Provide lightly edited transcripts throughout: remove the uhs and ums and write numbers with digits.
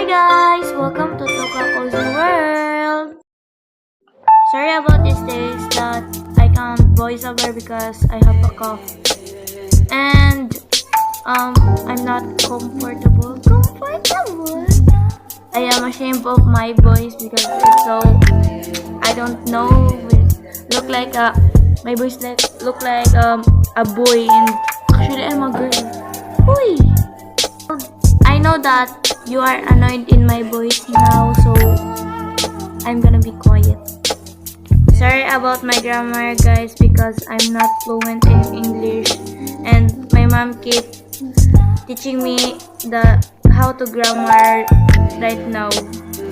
Hi guys! Welcome to Toca Cozy World! Sorry about these days that I can't voice over because I have a cough. And I'm not comfortable. I am ashamed of my voice because it's so, I don't know, look like my voice look like a boy, and actually I'm a girl. Huy! I know that you are annoyed in my voice now, so I'm gonna be quiet. Sorry about my grammar, guys, because I'm not fluent in English, and my mom keep teaching me how to grammar right now.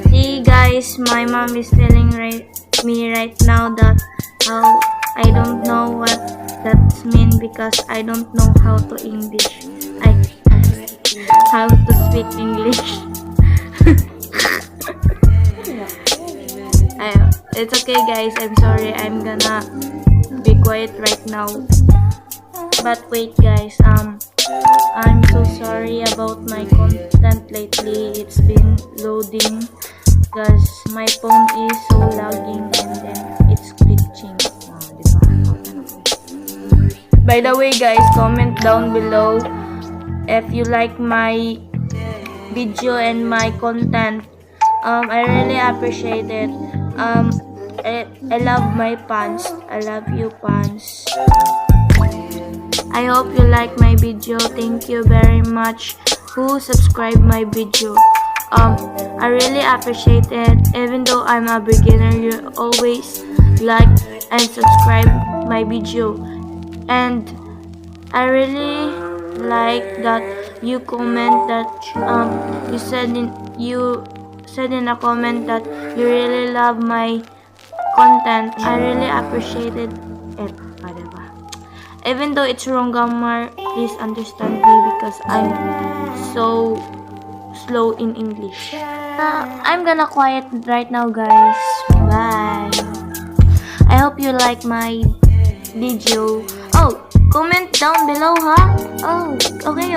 See, guys, my mom is telling me right now that how I don't know what that's mean because I don't know how to English. How to speak English. It's okay, guys. I'm sorry. I'm gonna be quiet right now. But wait, guys. I'm so sorry about my content lately. It's been loading because my phone is so lagging and then it's glitching. By the way, guys, comment down below if you like my video and my content. I really appreciate it. I love my fans. I love you, fans. I hope you like my video. Thank you very much who subscribe my video. I really appreciate it. Even though I'm a beginner, you always like and subscribe my video. And I really like that you comment that you said in a comment that you really love my content. I really appreciated it. Even though it's wrong grammar, please understand me because I'm so slow in English. I'm gonna quiet right now, guys. Bye. I hope you like my video. Oh, comment down below, huh? Oh, okay.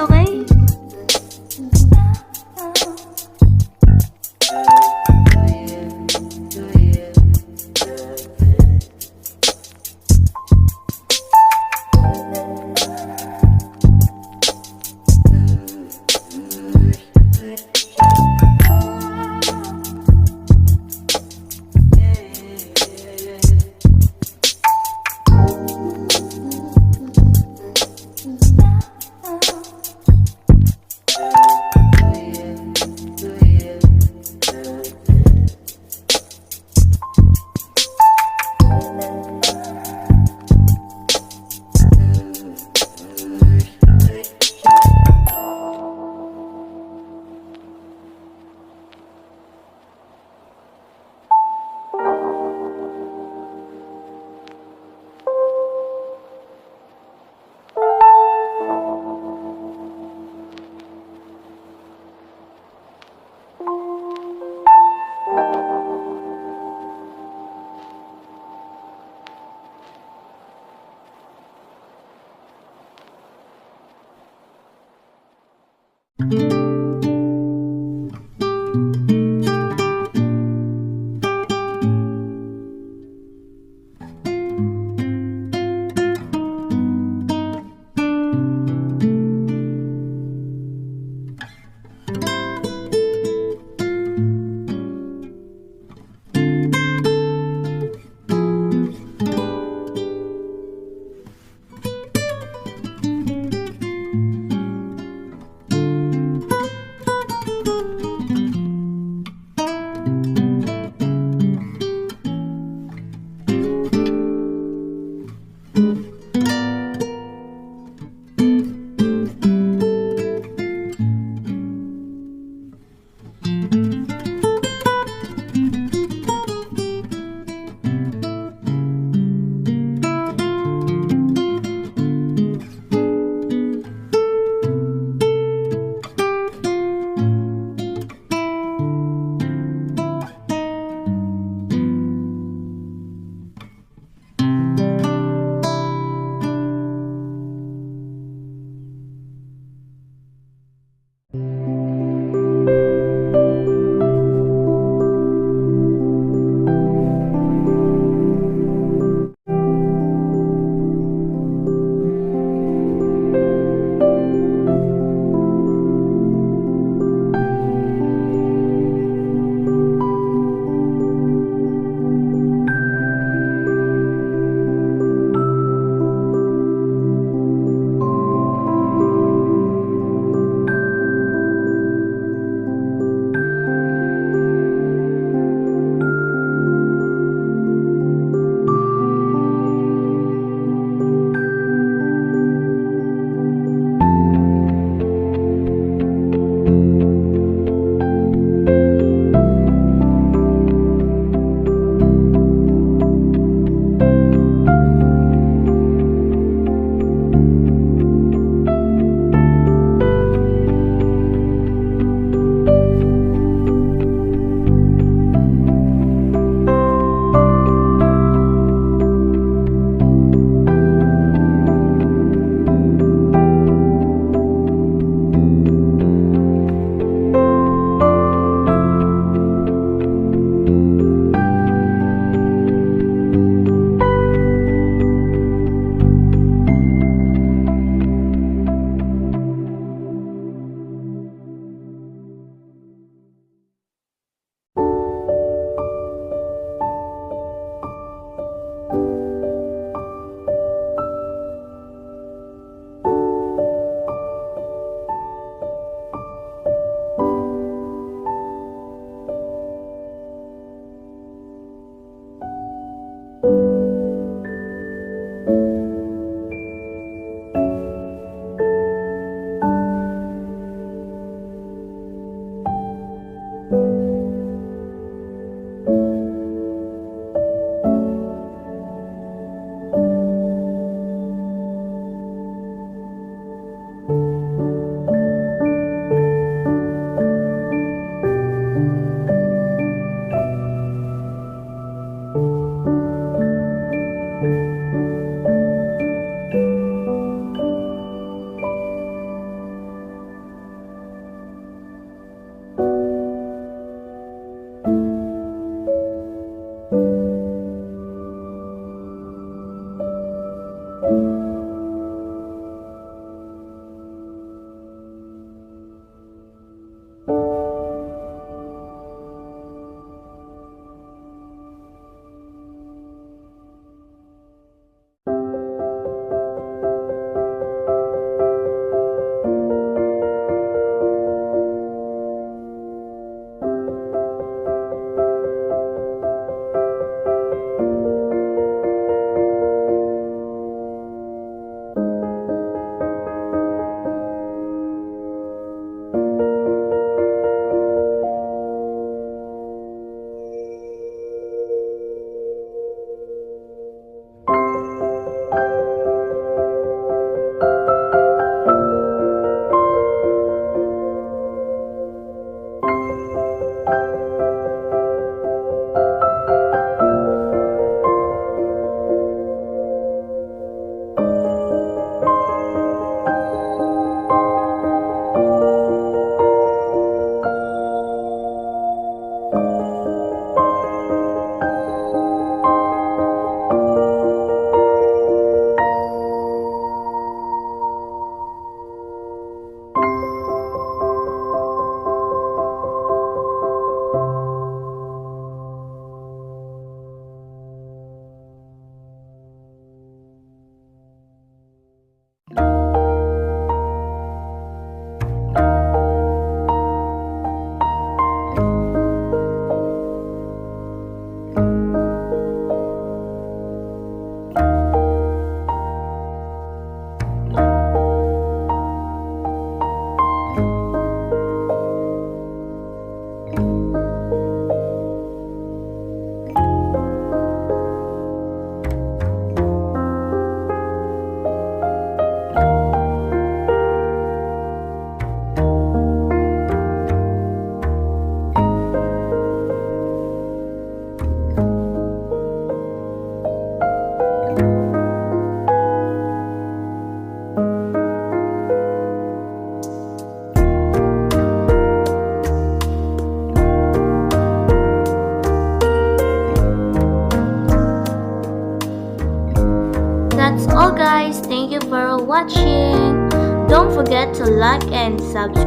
that's all guys. Thank you for watching. Don't forget to like and subscribe.